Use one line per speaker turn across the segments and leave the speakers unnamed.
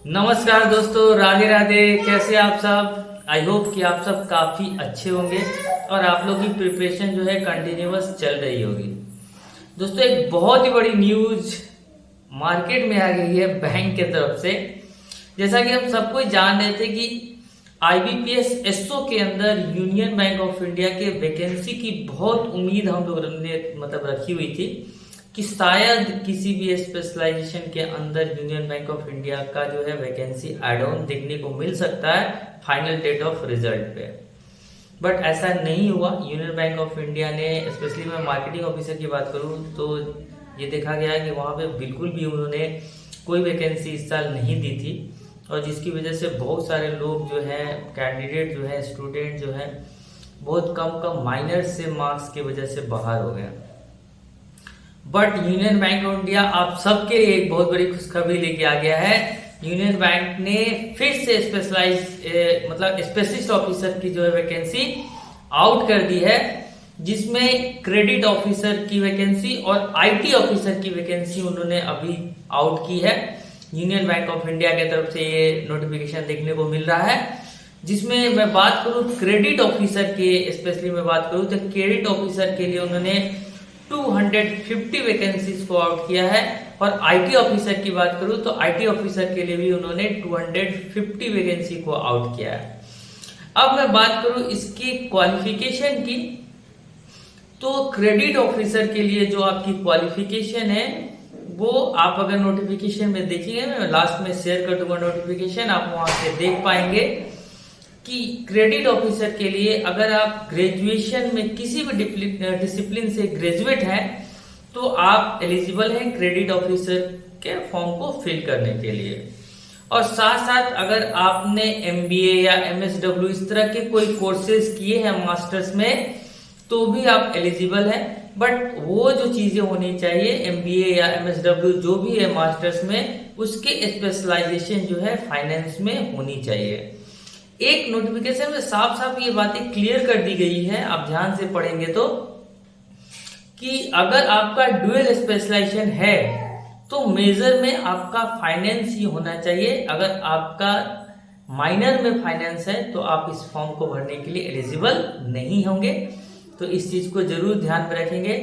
नमस्कार दोस्तों, राधे राधे। कैसे आप सब? आई होप कि आप सब काफ़ी अच्छे होंगे और आप लोग की प्रिपरेशन जो है कंटिन्यूअस चल रही होगी। दोस्तों, एक बहुत ही बड़ी न्यूज मार्केट में आ गई है बैंक के तरफ से। जैसा कि हम सबको जान रहे थे कि आईबीपीएस एसओ के अंदर यूनियन बैंक ऑफ इंडिया के वैकेंसी की बहुत उम्मीद हम लोग ने रखी हुई थी कि शायद किसी भी स्पेशलाइजेशन के अंदर यूनियन बैंक ऑफ इंडिया का जो है वैकेंसी एड ऑन देखने को मिल सकता है फाइनल डेट ऑफ रिजल्ट पे। बट ऐसा नहीं हुआ। यूनियन बैंक ऑफ इंडिया ने, स्पेशली मैं मार्केटिंग ऑफिसर की बात करूं तो ये देखा गया कि वहां पे बिल्कुल भी उन्होंने कोई वैकेंसी इस साल नहीं दी थी, और जिसकी वजह से बहुत सारे लोग जो है, कैंडिडेट जो है, स्टूडेंट जो है, बहुत कम माइनस से मार्क्स की वजह से बाहर हो गए। But union bank of India आप सबके लिए एक बहुत बड़ी खुशखबरी लेके आ गया है। यूनियन बैंक ने फिर से स्पेशलिस्ट ऑफिसर की जो है वैकेंसी आउट कर दी है, जिसमें क्रेडिट ऑफिसर की वैकेंसी और आईटी ऑफिसर की वैकेंसी उन्होंने अभी आउट की है। यूनियन बैंक ऑफ इंडिया की तरफ से ये नोटिफिकेशन देखने को मिल रहा है, जिसमें मैं बात करूं क्रेडिट ऑफिसर के, स्पेशली मैं बात करूं तो क्रेडिट ऑफिसर के लिए उन्होंने 250 वैकेंसीज को आउट किया है, और आईटी ऑफिसर की बात करूं तो आईटी ऑफिसर के लिए भी उन्होंने 250 वैकेंसी को आउट किया है। अब मैं बात करूं इसकी क्वालिफिकेशन की, तो क्रेडिट ऑफिसर के लिए जो आपकी क्वालिफिकेशन है वो आप अगर नोटिफिकेशन में देखिए, मैं लास्ट में शेयर कर दूंगा नोटिफिकेशन, आप वहां से देख पाएंगे कि क्रेडिट ऑफिसर के लिए अगर आप ग्रेजुएशन में किसी भी डिसिप्लिन से ग्रेजुएट हैं तो आप एलिजिबल हैं क्रेडिट ऑफिसर के फॉर्म को फिल करने के लिए। और साथ साथ अगर आपने एमबीए या एमएसडब्ल्यू इस तरह के कोई कोर्सेज किए हैं मास्टर्स में तो भी आप एलिजिबल हैं। बट वो जो चीजें होनी चाहिए, एमबीए या एमएसडब्ल्यू जो भी है मास्टर्स में, उसके स्पेशलाइजेशन जो है फाइनेंस में होनी चाहिए। एक नोटिफिकेशन में साफ साफ ये बातें क्लियर कर दी गई है, आप ध्यान से पढ़ेंगे तो, कि अगर आपका डुअल स्पेशलाइजेशन है तो मेजर में आपका फाइनेंस ही होना चाहिए। अगर आपका माइनर में फाइनेंस है तो आप इस फॉर्म को भरने के लिए एलिजिबल नहीं होंगे। तो इस चीज को जरूर ध्यान में रखेंगे।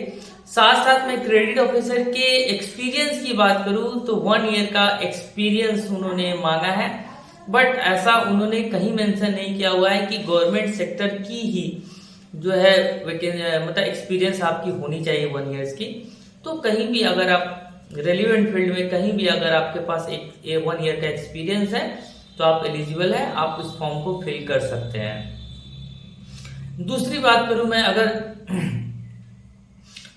साथ साथ में क्रेडिट ऑफिसर के एक्सपीरियंस की बात करूं तो 1 ईयर का एक्सपीरियंस उन्होंने मांगा है, बट ऐसा उन्होंने कहीं मेंशन नहीं किया हुआ है कि गवर्नमेंट सेक्टर की ही जो है एक्सपीरियंस आपकी होनी चाहिए 1 ईयर्स की। तो कहीं भी अगर आप रेलिवेंट फील्ड में कहीं भी अगर आपके पास एक 1 ईयर का एक्सपीरियंस है तो आप एलिजिबल है, आप उस फॉर्म को फिल कर सकते हैं। दूसरी बात करूं मैं अगर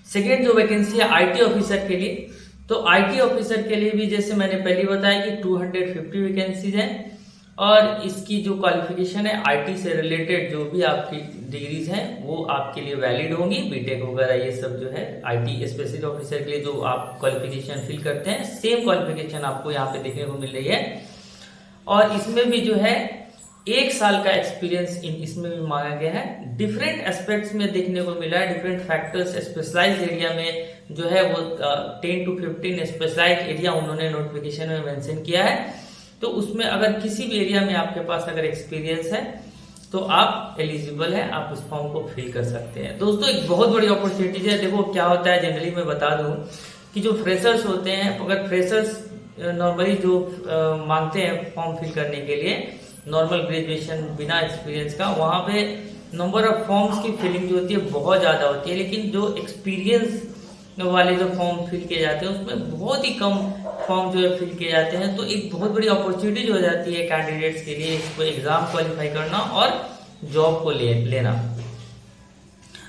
सेकेंड जो वैकेंसी है आईटी ऑफिसर के लिए, तो आईटी ऑफिसर के लिए भी जैसे मैंने पहले बताया कि 250 वैकेंसीज हैं, और इसकी जो क्वालिफिकेशन है आईटी से रिलेटेड जो भी आपकी डिग्रीज हैं वो आपके लिए वैलिड होंगी, बीटेक वगैरह ये सब जो है। आईटी स्पेशलिस्ट ऑफिसर के लिए जो आप क्वालिफिकेशन फिल करते हैं सेम क्वालिफिकेशन आपको यहाँ पे देखने को मिल रही है। और इसमें भी जो है 1 साल का एक्सपीरियंस इसमें भी मांगा गया है। डिफरेंट एस्पेक्ट्स में देखने को मिला है, डिफरेंट फैक्टर्स स्पेशलाइज एरिया में जो है वो 10 to 15 स्पेशलाइज एरिया उन्होंने नोटिफिकेशन में मेंशन किया है। तो उसमें अगर किसी भी एरिया में आपके पास अगर एक्सपीरियंस है तो आप एलिजिबल है, आप उस फॉर्म को फिल कर सकते हैं। दोस्तों, एक बहुत बड़ी अपॉर्चुनिटी है। देखो क्या होता है, जनरली मैं बता दूं कि जो फ्रेशर्स होते हैं, अगर फ्रेशर्स नॉर्मली जो मांगते हैं फॉर्म फिल करने के लिए नॉर्मल ग्रेजुएशन बिना एक्सपीरियंस का, वहां पे नंबर ऑफ फॉर्म्स की फिलिंग जो होती है बहुत ज्यादा होती है, लेकिन जो एक्सपीरियंस वाले जो फॉर्म फिल किए जाते हैं उसमें बहुत ही कम फॉर्म जो है फिल किए जाते हैं। तो एक बहुत बड़ी अपॉर्चुनिटी हो जाती है कैंडिडेट्स के लिए इसको एग्जाम क्वालिफाई करना और जॉब को लेना।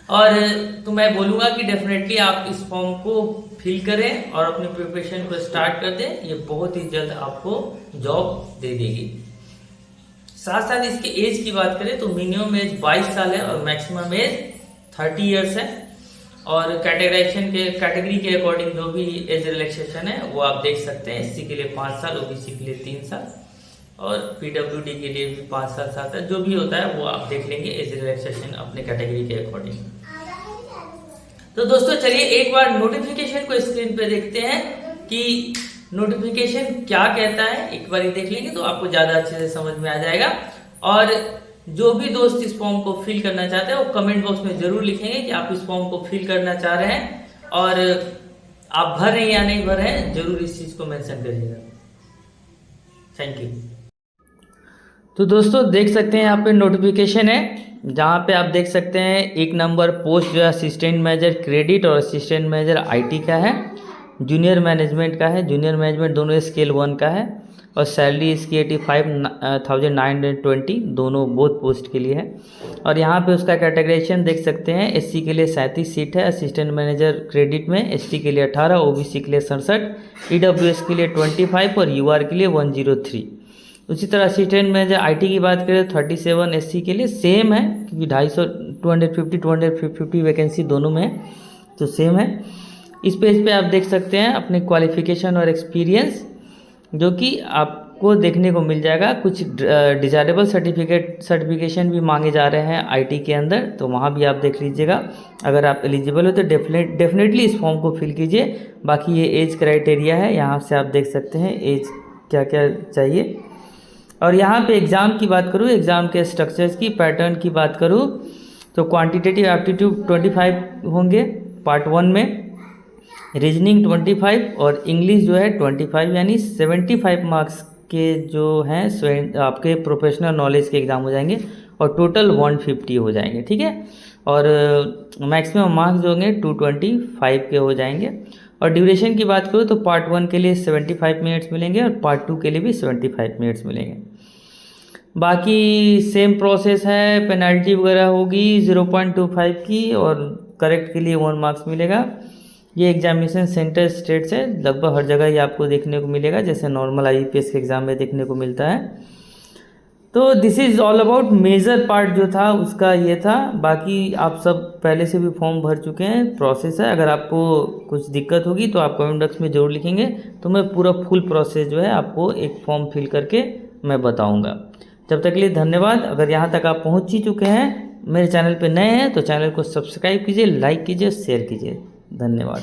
और तो मैं बोलूंगा कि डेफिनेटली आप इस फॉर्म को फिल करें और अपनी प्रिपरेशन को स्टार्ट कर दें, ये बहुत ही जल्द आपको जॉब दे देगी। साथ साथ इसके एज की बात करें तो मिनिमम एज 22 साल है और मैक्सिमम एज 30 इयर्स है। और कैटेगरी के अकॉर्डिंग जो भी एज रिलैक्सेशन है वो आप देख सकते हैं। एससी के लिए 5 साल, ओबीसी के लिए 3 साल और पीडब्ल्यूडी के लिए भी 5 साल 7 साल, जो भी होता है वो आप देख लेंगे एज रिलैक्सेशन अपने कैटेगरी के अकॉर्डिंग। तो दोस्तों चलिए एक बार नोटिफिकेशन को स्क्रीन पे देखते हैं कि नोटिफिकेशन क्या कहता है एक बार देख लेंगे तो आपको ज़्यादा अच्छे से समझ में आ जाएगा। और जो भी दोस्त इस फॉर्म को फिल करना चाहते हैं वो कमेंट बॉक्स में जरूर लिखेंगे कि आप इस फॉर्म को फिल करना चाह रहे हैं और आप भर रहे हैं या नहीं भर रहे हैं, जरूर इस चीज़ को मेंशन करिएगा। Thank you. तो दोस्तों देख सकते हैं यहाँ पे नोटिफिकेशन है, जहाँ पे आप देख सकते हैं 1 नंबर पोस्ट जो है असिस्टेंट मैनेजर क्रेडिट और असिस्टेंट मैनेजर आईटी का है, जूनियर मैनेजमेंट का है। जूनियर मैनेजमेंट दोनों स्केल 1 का है और सैलरी इसकी 85,920 दोनों बोथ पोस्ट के लिए है। और यहाँ पे उसका कैटेगराइजेशन देख सकते हैं, एससी के लिए 37 सीट है असिस्टेंट मैनेजर क्रेडिट में, एसटी के लिए 18, ओबीसी के लिए 67, ईडब्ल्यूएस के लिए 25 और यूआर के लिए 103। उसी तरह असिस्टेंट मैनेजर आईटी की बात करें तो 37 एससी के लिए सेम है, क्योंकि 250 वैकेंसी दोनों में है तो सेम है। इस पेज पे आप देख सकते हैं अपने क्वालिफिकेशन और एक्सपीरियंस, जो कि आपको देखने को मिल जाएगा। कुछ डिजायरेबल सर्टिफिकेशन भी मांगे जा रहे हैं आईटी के अंदर, तो वहाँ भी आप देख लीजिएगा। अगर आप एलिजिबल हो तो डेफिनेटली इस फॉर्म को फिल कीजिए। बाकी ये एज क्राइटेरिया है, यहाँ से आप देख सकते हैं एज क्या क्या चाहिए। और यहाँ पे एग्ज़ाम की बात करूँ, एग्ज़ाम के स्ट्रक्चर्स की पैटर्न की बात करूँ तो क्वांटिटेटिव एप्टीट्यूड 25 होंगे पार्ट 1 में, रीजनिंग 25 और इंग्लिश जो है 25, यानी 75 मार्क्स के जो हैं आपके प्रोफेशनल नॉलेज के एग्ज़ाम हो जाएंगे और टोटल 150 हो जाएंगे, ठीक है। और मैक्सिमम मार्क्स जो होंगे 225 के हो जाएंगे। और ड्यूरेशन की बात करूँ तो पार्ट 1 के लिए 75 मिनट्स मिलेंगे और पार्ट 2 के लिए भी 75 मिनट्स मिलेंगे। बाकी सेम प्रोसेस है, पेनल्टी वगैरह होगी 0.25 की और करेक्ट के लिए 1 मार्क्स मिलेगा। ये एग्जामिनेशन सेंटर स्टेट से लगभग हर जगह ही आपको देखने को मिलेगा, जैसे नॉर्मल आईपीएस के एग्ज़ाम में देखने को मिलता है। तो this is all about major part जो था उसका ये था। बाकी आप सब पहले से भी फॉर्म भर चुके हैं, प्रोसेस है। अगर आपको कुछ दिक्कत होगी तो आप कमेंट बॉक्स में ज़रूर लिखेंगे, तो मैं पूरा फुल प्रोसेस जो है आपको एक फॉर्म फिल करके मैं बताऊंगा। जब तक के लिए धन्यवाद। अगर यहाँ तक आप पहुँच ही चुके हैं, मेरे चैनल पे नए हैं तो चैनल को सब्सक्राइब कीजिए, लाइक कीजिए, शेयर कीजिए। धन्यवाद।